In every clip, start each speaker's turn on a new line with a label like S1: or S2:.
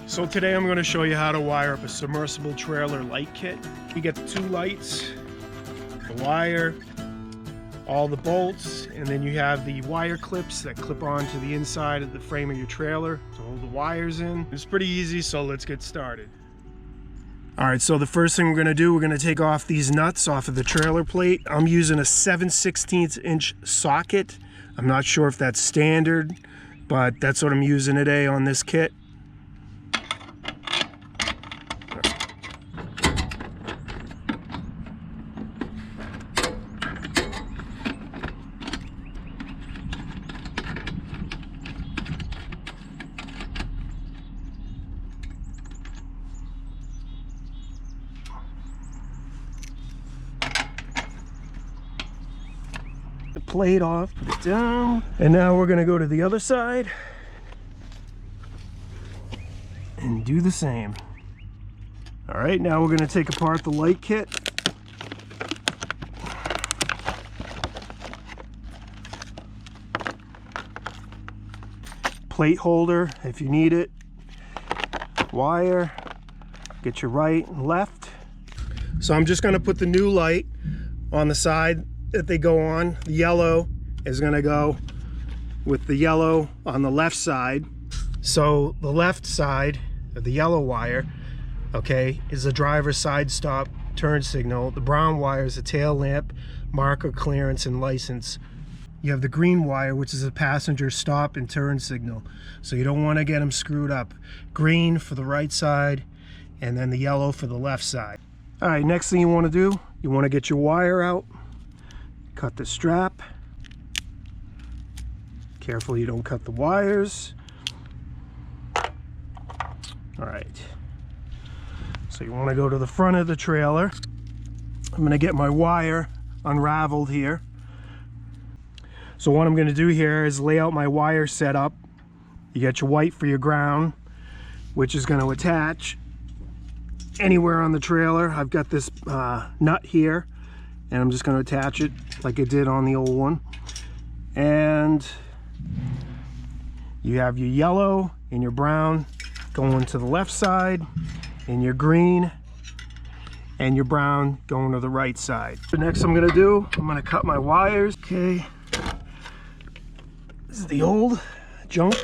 S1: So today I'm going to show you how to wire up a submersible trailer light kit. You get the 2 lights, the wire, all the bolts, and then you have the wire clips that clip onto the inside of the frame of your trailer to hold the wires in. It's pretty easy, so let's get started. Alright, so the first thing we're going to do, we're going to take off these nuts off of the trailer plate. I'm using a 7/16 inch socket. I'm not sure if that's standard, but that's what I'm using today on this kit. The plate off, put it down, and now we're going to go to the other side and do the same. All right, now we're going to take apart the light kit. Plate holder if you need it, wire, get your right and left. So I'm just going to put the new light on the side that they go on. The yellow is going to go with the yellow on the left side. So the left side of the yellow wire, okay, is a driver's side stop turn signal. The brown wire is a tail lamp, marker clearance, and license. You have the green wire, which is a passenger stop and turn signal. So you don't want to get them screwed up. Green for the right side, and then the yellow for the left side. All right, next thing you want to do, you want to get your wire out. Cut the strap. Careful you don't cut the wires. All right. So you want to go to the front of the trailer. I'm going to get my wire unraveled here. So what I'm going to do here is lay out my wire setup. You got your white for your ground, which is going to attach anywhere on the trailer. I've got this nut here, and I'm just going to attach it like I did on the old one. And you have your yellow and your brown going to the left side, and your green and your brown going to the right side. The next I'm going to do, I'm going to cut my wires. Okay, this is the old junk.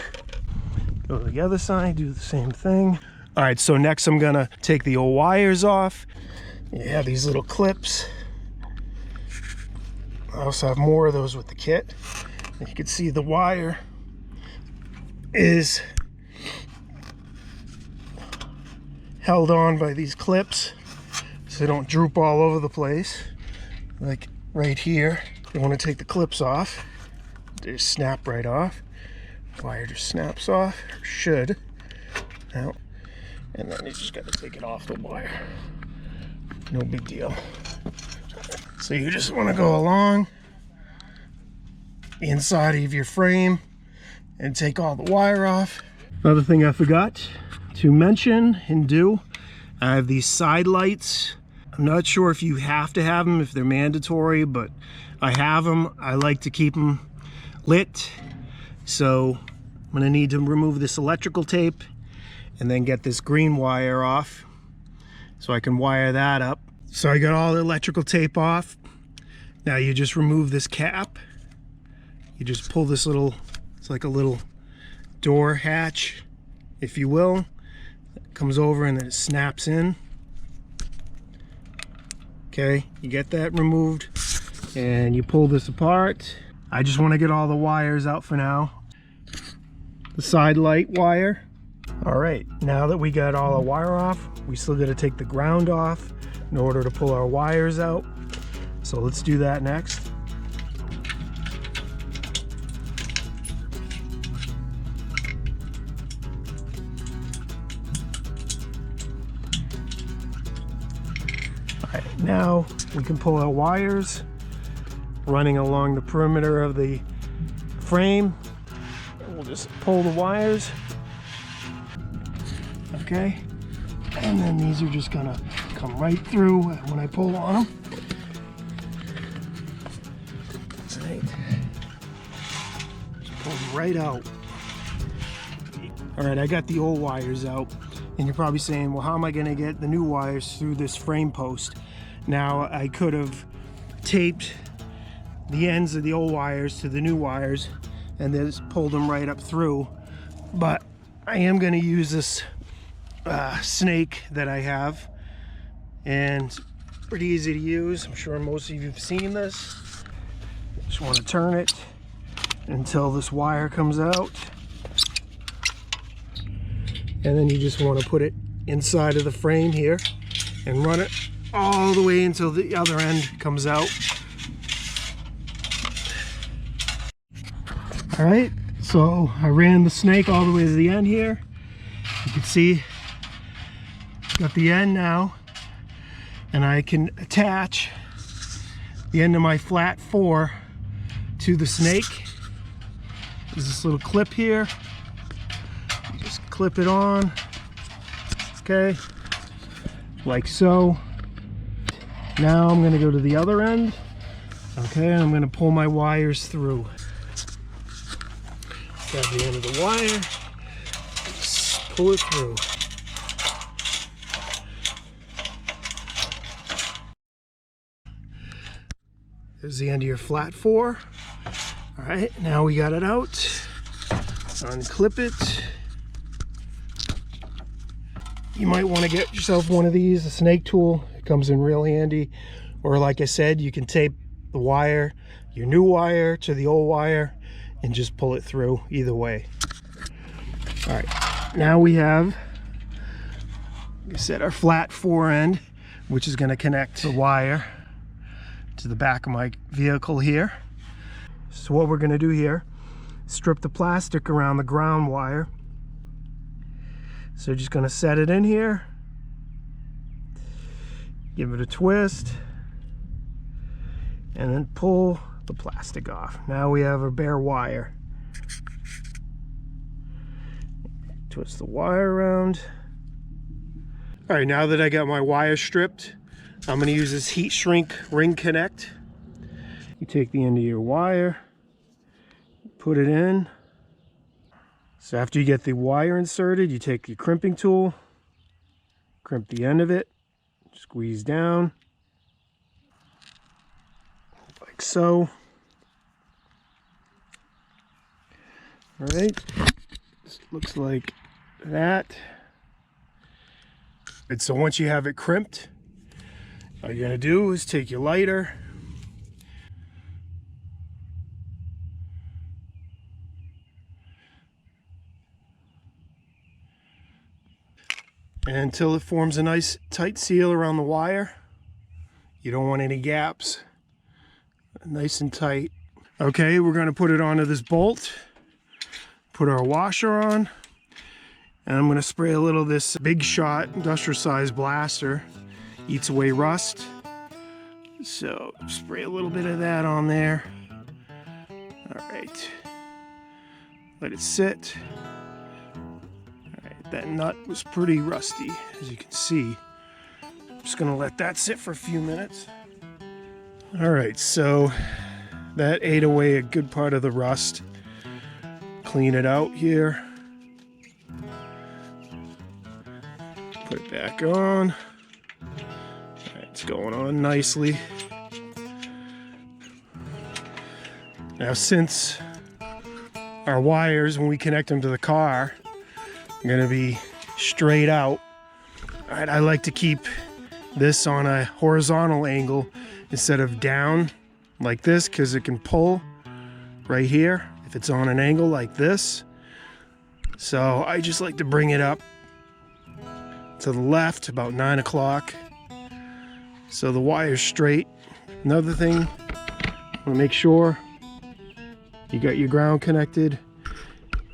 S1: Go to the other side, do the same thing. All right, so next I'm going to take the old wires off. You have these little clips. I also have more of those with the kit. And you can see the wire is held on by these clips so they don't droop all over the place. Like right here, you want to take the clips off. They just snap right off. Wire just snaps off, or should. Now, and then you just got to take it off the wire. No big deal. So you just want to go along the inside of your frame and take all the wire off. Another thing I forgot to mention and do, I have these side lights. I'm not sure if you have to have them, if they're mandatory, but I have them. I like to keep them lit. So I'm going to need to remove this electrical tape and then get this green wire off so I can wire that up. So I got all the electrical tape off. Now you just remove this cap. You just pull this little, it's like a little door hatch, if you will. It comes over and then it snaps in. Okay, you get that removed and you pull this apart. I just want to get all the wires out for now. The side light wire. All right, now that we got all our wire off, we still got to take the ground off in order to pull our wires out. So let's do that next. All right, now we can pull our wires running along the perimeter of the frame. We'll just pull the wires. Okay, and then these are just gonna come right through when I pull on them. Right. Just pull them right out. All right, I got the old wires out, and you're probably saying, well, how am I gonna get the new wires through this frame post? Now, I could have taped the ends of the old wires to the new wires and then just pulled them right up through, but I am gonna use this snake that I have, and it's pretty easy to use. I'm sure most of you have seen this. Just want to turn it until this wire comes out, and then you just want to put it inside of the frame here and run it all the way until the other end comes out. All right, so I ran the snake all the way to the end here. You can see got the end now, and I can attach the end of my flat 4 to the snake. There's this little clip here. Just clip it on, okay, like so. Now I'm going to go to the other end, okay, I'm going to pull my wires through. Grab the end of the wire, just pull it through. There's the end of your flat 4. All right, now we got it out. Unclip it. You might want to get yourself one of these, a snake tool. It comes in real handy. Or like I said, you can tape the wire, your new wire to the old wire, and just pull it through either way. All right, now we have, like I said, our flat 4 end, which is going to connect the wire to the back of my vehicle here. So what we're going to do here, strip the plastic around the ground wire. So just going to set it in here, give it a twist, and then pull the plastic off. Now we have a bare wire. Twist the wire around. All right, now that I got my wire stripped, I'm going to use this heat shrink ring connect. You take the end of your wire, put it in. So after you get the wire inserted, you take your crimping tool, crimp the end of it, squeeze down, like so. All right, this looks like that. And so once you have it crimped, all you're gonna do is take your lighter, and until it forms a nice tight seal around the wire. You don't want any gaps. Nice and tight. Okay, we're gonna put it onto this bolt, put our washer on, and I'm gonna spray a little of this Big Shot industrial size blaster. Eats away rust. So spray a little bit of that on there. All right, let it sit. All right, that nut was pretty rusty, as you can see. I'm just gonna let that sit for a few minutes. All right, so that ate away a good part of the rust. Clean it out here. Put it back on. It's going on nicely. Now, since our wires, when we connect them to the car, are going to be straight out, all right, I like to keep this on a horizontal angle instead of down like this, because it can pull right here if it's on an angle like this. So I just like to bring it up to the left about 9 o'clock. So the wire's straight. Another thing, want to make sure you got your ground connected,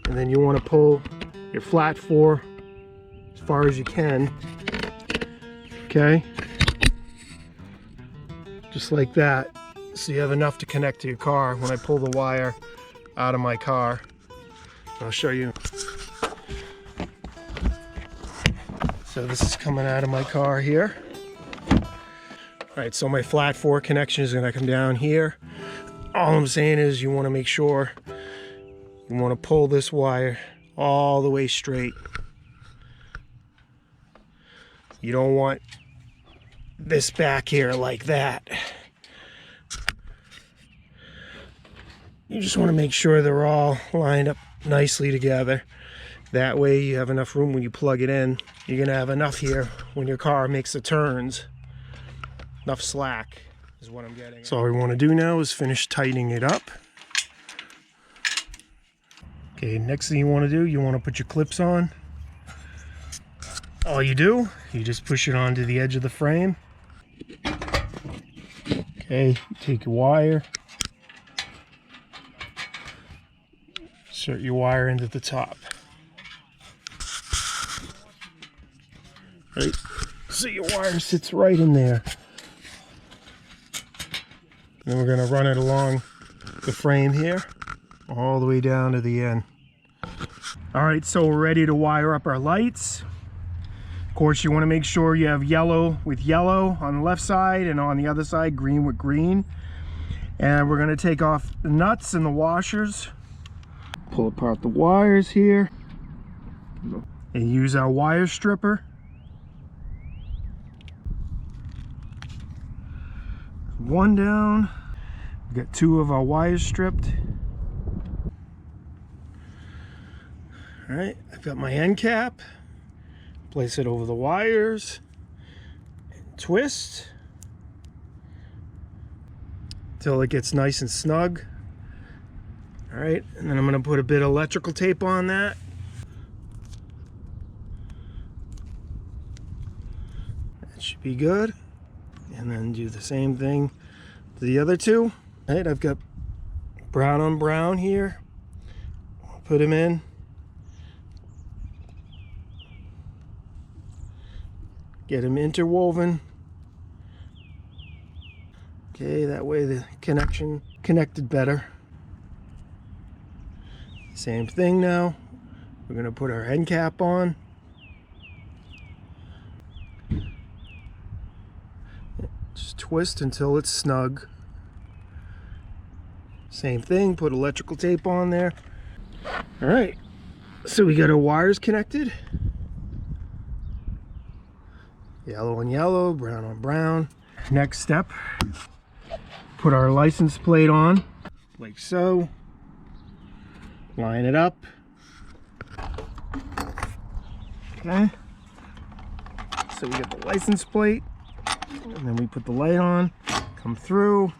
S1: and then you want to pull your flat 4 as far as you can. Okay, just like that. So you have enough to connect to your car. When I pull the wire out of my car, I'll show you. So this is coming out of my car here. All right, so my flat 4 connection is gonna come down here. All I'm saying is you wanna make sure you wanna pull this wire all the way straight. You don't want this back here like that. You just want to make sure they're all lined up nicely together. That way you have enough room when you plug it in. You're going to have enough here when your car makes the turns. Enough slack is what I'm getting. So all we want to do now is finish tightening it up. Okay, next thing you want to do, you want to put your clips on. All you do, you just push it onto the edge of the frame. Okay, take your wire. Insert your wire into the top. Right, so your wire sits right in there. Then we're going to run it along the frame here, all the way down to the end. All right, so we're ready to wire up our lights. Of course, you want to make sure you have yellow with yellow on the left side, and on the other side, green with green. And we're going to take off the nuts and the washers. Pull apart the wires here. And use our wire stripper. One down. We've got two of our wires stripped. All right, I've got my end cap. Place it over the wires and twist until it gets nice and snug. All right, and then I'm going to put a bit of electrical tape on that. That should be good. And then do the same thing to the other two. All right, I've got brown on brown here. I'll put them in. Get them interwoven. Okay, that way the connection connected better. Same thing now. We're going to put our end cap on. Just twist until it's snug. Same thing, put electrical tape on there. All right, so we got our wires connected. Yellow on yellow, brown on brown. Next step, put our license plate on, like so. Line it up. Okay. So we get the license plate, and then we put the light on, come through.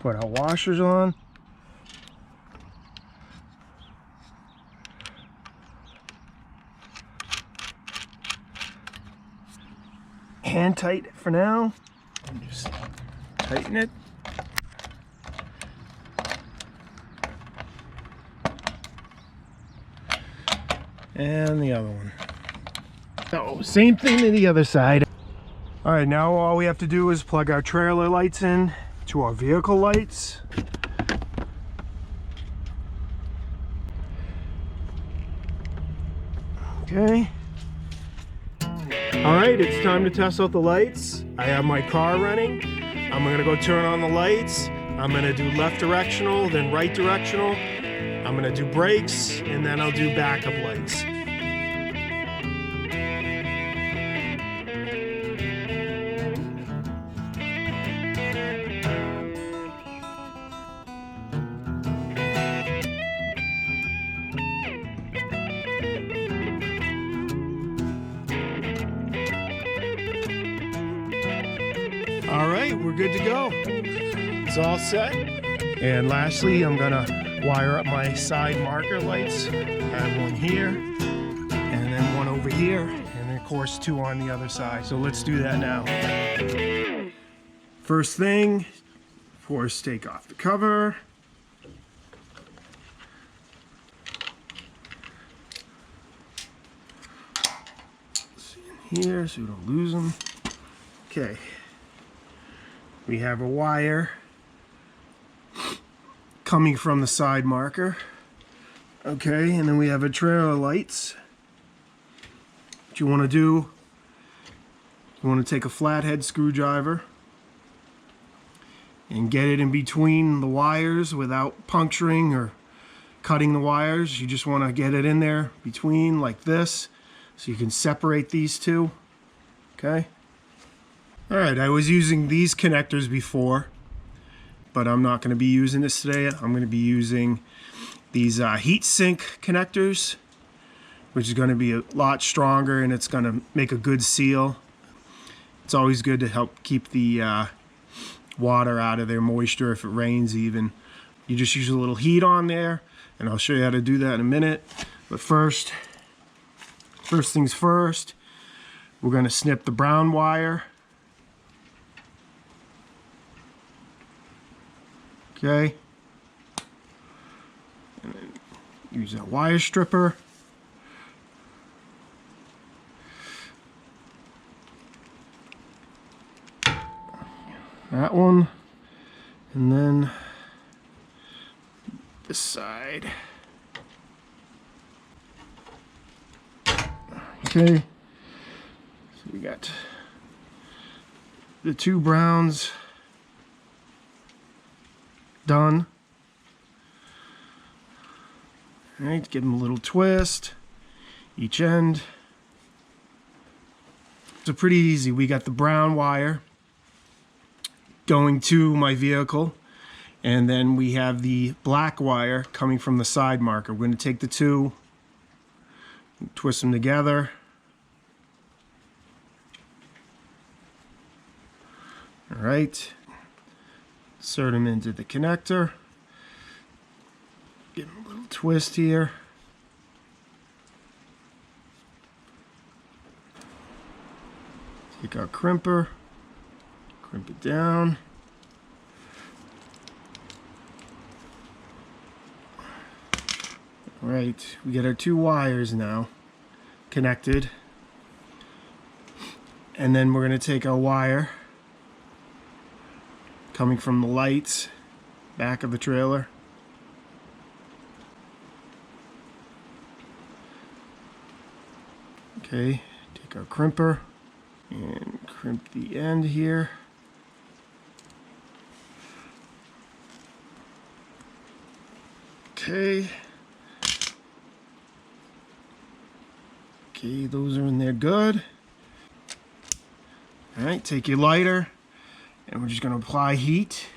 S1: Put our washers on. Hand tight for now. Just tighten it. And the other one. Oh, same thing to the other side. All right, now all we have to do is plug our trailer lights in to our vehicle lights. Okay. All right, it's time to test out the lights. I have my car running. I'm gonna go turn on the lights. I'm gonna do left directional, then right directional. I'm gonna do brakes, and then I'll do backup lights. All right, we're good to go. It's all set. And lastly, I'm gonna wire up my side marker lights. I have one here, and then one over here, and then of course two on the other side. So let's do that now. First thing, of course, take off the cover. See in here so we don't lose them. Okay. We have a wire coming from the side marker. Okay, and then we have a trailer lights. What you want to do, you want to take a flathead screwdriver and get it in between the wires without puncturing or cutting the wires. You just want to get it in there between like this so you can separate these two. Okay. All right, I was using these connectors before, but I'm not going to be using this today. I'm going to be using these heat sink connectors, which is going to be a lot stronger and it's going to make a good seal. It's always good to help keep the water out of there, moisture if it rains even. You just use a little heat on there, and I'll show you how to do that in a minute. But first things first, we're going to snip the brown wire. Okay. And then use a wire stripper. That one. And then this side. Okay. So we got the two browns done. All right, give them a little twist each end. So pretty easy. We got the brown wire going to my vehicle, and then we have the black wire coming from the side marker. We're going to take the two, twist them together. All right, insert them into the connector. Give them a little twist here. Take our crimper, crimp it down. All right, we get our two wires now connected. And then we're going to take our wire coming from the lights back of the trailer. Okay, take our crimper and crimp the end here. Okay. Okay, those are in there good. All right, take your lighter and we're just going to apply heat.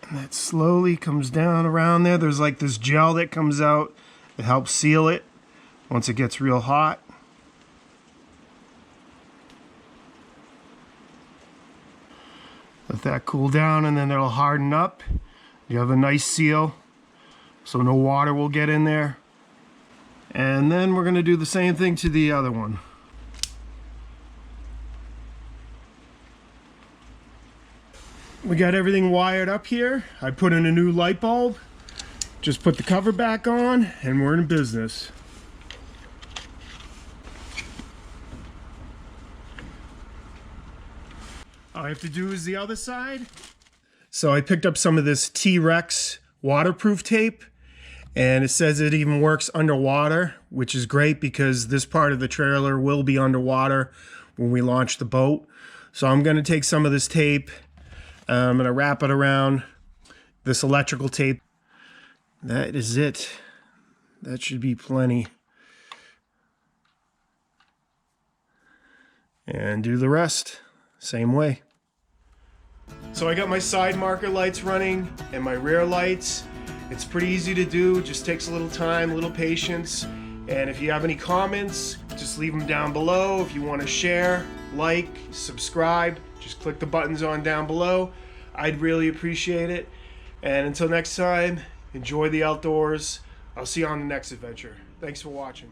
S1: And that slowly comes down around there. There's like this gel that comes out that helps seal it once it gets real hot. Let that cool down and then it'll harden up. You have a nice seal so no water will get in there. And then we're going to do the same thing to the other one. We got everything wired up here. I put in a new light bulb. Just put the cover back on and we're in business. All I have to do is the other side. So I picked up some of this T-Rex waterproof tape, and it says it even works underwater, which is great because this part of the trailer will be underwater when we launch the boat. So I'm going to take some of this tape. I'm going to wrap it around this electrical tape. That is it. That should be plenty. And do the rest same way. So I got my side marker lights running and my rear lights. It's pretty easy to do, it just takes a little time, a little patience. And if you have any comments, just leave them down below. If you want to share, like, subscribe, just click the buttons on down below. I'd really appreciate it. And until next time, enjoy the outdoors. I'll see you on the next adventure. Thanks for watching.